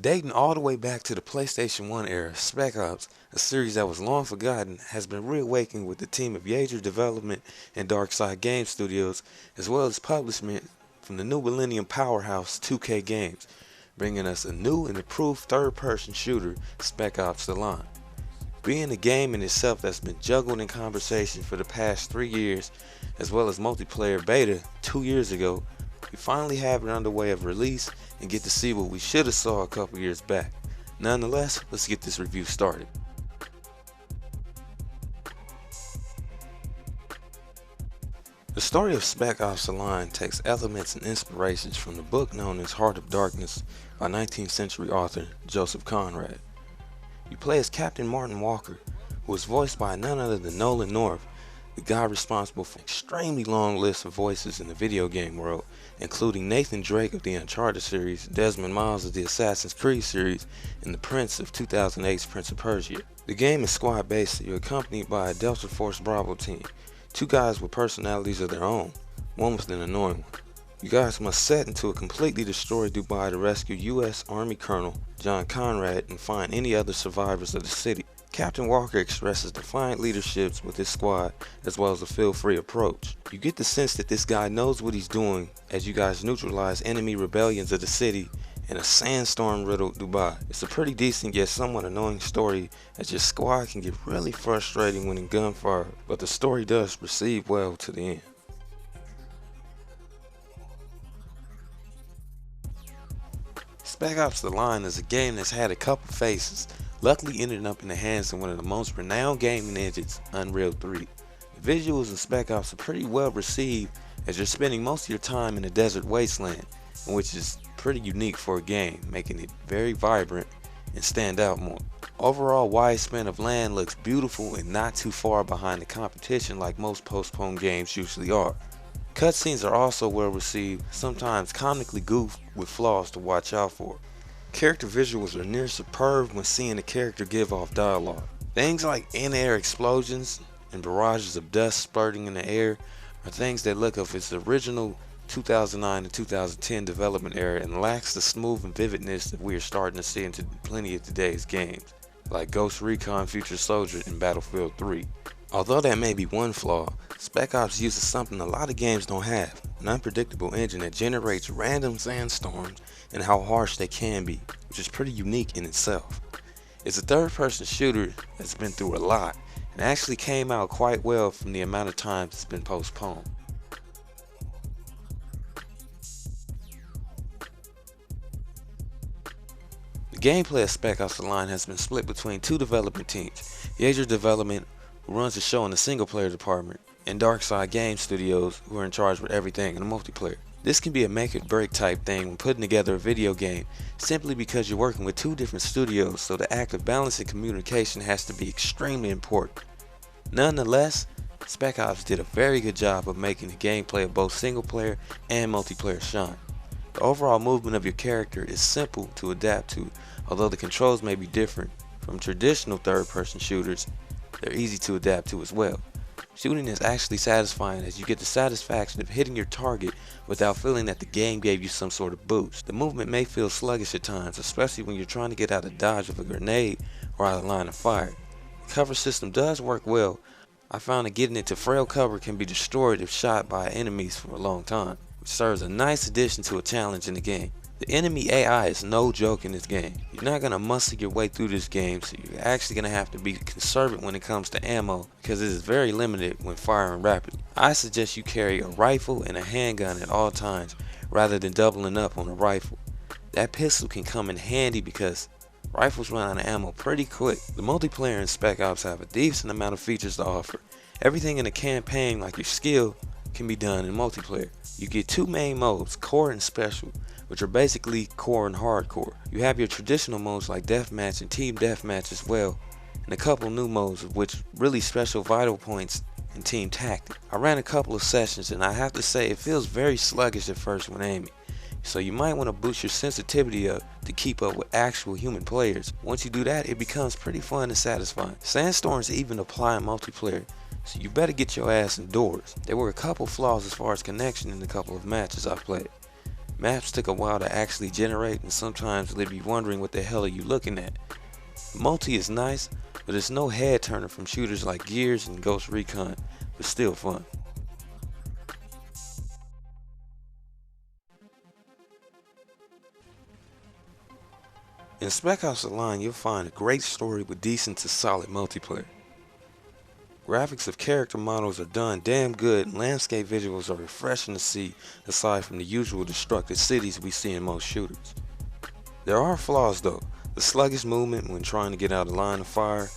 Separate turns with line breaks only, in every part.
Dating all the way back to the PlayStation 1 era, Spec Ops, a series that was long forgotten, has been reawakened with the team of Yager Development and Darkside Game Studios, as well as publishment from the new millennium powerhouse 2K Games, bringing us a new and improved third-person shooter, Spec Ops The Line. Being a game in itself that's been juggled in conversation for the past 3 years, as well as multiplayer beta 2 years ago, we finally have it underway of release and get to see what we should have saw a couple years back. Nonetheless, let's get this review started. The story of Spec Ops The Line takes elements and inspirations from the book known as Heart of Darkness by 19th century author Joseph Conrad. You play as Captain Martin Walker, who is voiced by none other than Nolan North, the guy responsible for an extremely long list of voices in the video game world, including Nathan Drake of the Uncharted series, Desmond Miles of the Assassin's Creed series, and the Prince of 2008's Prince of Persia. The game is squad-based, so you're accompanied by a Delta Force Bravo team, two guys with personalities of their own, one with an annoying one. You guys must set into a completely destroyed Dubai to rescue U.S. Army Colonel John Conrad and find any other survivors of the city. Captain Walker expresses defiant leaderships with his squad, as well as a feel-free approach. You get the sense that this guy knows what he's doing as you guys neutralize enemy rebellions of the city in a sandstorm-riddled Dubai. It's a pretty decent yet somewhat annoying story, as your squad can get really frustrating when in gunfire, but the story does proceed well to the end. Spec Ops The Line is a game that's had a couple faces, luckily ended up in the hands of one of the most renowned gaming engines, Unreal 3. The visuals in Spec Ops are pretty well received, as you're spending most of your time in a desert wasteland, which is pretty unique for a game, making it very vibrant and stand out more. Overall, wide span of land looks beautiful and not too far behind the competition like most postponed games usually are. Cutscenes are also well received, sometimes comically goofed with flaws to watch out for. Character visuals are near superb when seeing a character give off dialogue. Things like in-air explosions and barrages of dust spurting in the air are things that look of its original 2009 to 2010 development era and lacks the smooth and vividness that we are starting to see in plenty of today's games, like Ghost Recon Future Soldier and Battlefield 3. Although that may be one flaw, Spec Ops uses something a lot of games don't have, an unpredictable engine that generates random sandstorms and how harsh they can be, which is pretty unique in itself. It's a third-person shooter that's been through a lot, and actually came out quite well from the amount of times it's been postponed. The gameplay of Spec Ops The Line has been split between two development teams, Yager Development, who runs the show in the single-player department, and Darkside Game Studios, who are in charge with everything in the multiplayer. This can be a make-or-break type thing when putting together a video game, simply because you're working with two different studios, so the act of balancing communication has to be extremely important. Nonetheless, Spec Ops did a very good job of making the gameplay of both single-player and multiplayer shine. The overall movement of your character is simple to adapt to, although the controls may be different from traditional third-person shooters. They're easy to adapt to as well. Shooting is actually satisfying, as you get the satisfaction of hitting your target without feeling that the game gave you some sort of boost. The movement may feel sluggish at times, especially when you're trying to get out of dodge of a grenade or out of line of fire. The cover system does work well. I found that getting into frail cover can be destroyed if shot by enemies for a long time, which serves a nice addition to a challenge in the game. The enemy AI is no joke in this game. You're not going to muscle your way through this game, so you're actually going to have to be conservative when it comes to ammo, because it is very limited when firing rapidly. I suggest you carry a rifle and a handgun at all times, rather than doubling up on a rifle. That pistol can come in handy because rifles run out of ammo pretty quick. The multiplayer in Spec Ops have a decent amount of features to offer. Everything in the campaign, like your skill, can be done in multiplayer. You get two main modes, core and special, which are basically core and hardcore. You have your traditional modes like deathmatch and team deathmatch as well, and a couple new modes, of which really special vital points and team tactic. I ran a couple of sessions and I have to say it feels very sluggish at first when aiming, so you might want to boost your sensitivity up to keep up with actual human players. Once you do that, it becomes pretty fun and satisfying. Sandstorms even apply in multiplayer, so you better get your ass indoors. There were a couple flaws as far as connection in a couple of matches I've played. Maps took a while to actually generate, and sometimes leave you wondering what the hell are you looking at. Multi is nice, but it's no head turner from shooters like Gears and Ghost Recon, but still fun. In Spec Ops The Line, you'll find a great story with decent to solid multiplayer. Graphics of character models are done damn good, and landscape visuals are refreshing to see aside from the usual destructive cities we see in most shooters. There are flaws though, the sluggish movement when trying to get out of line of fire,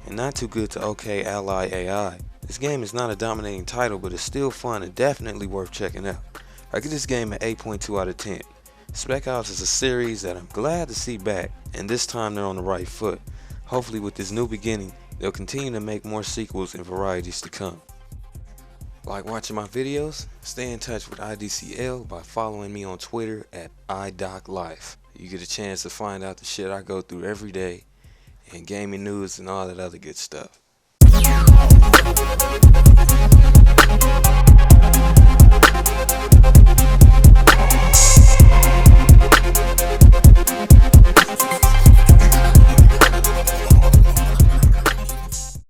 and not too good to okay ally AI. This game is not a dominating title, but it's still fun and definitely worth checking out. I give this game an 8.2 out of 10. Spec Ops is a series that I'm glad to see back, and this time they're on the right foot. Hopefully with this new beginning, they'll continue to make more sequels and varieties to come. Like watching my videos? Stay in touch with iDCL by following me on Twitter at iDocLife. You get a chance to find out the shit I go through every day, and gaming news and all that other good stuff.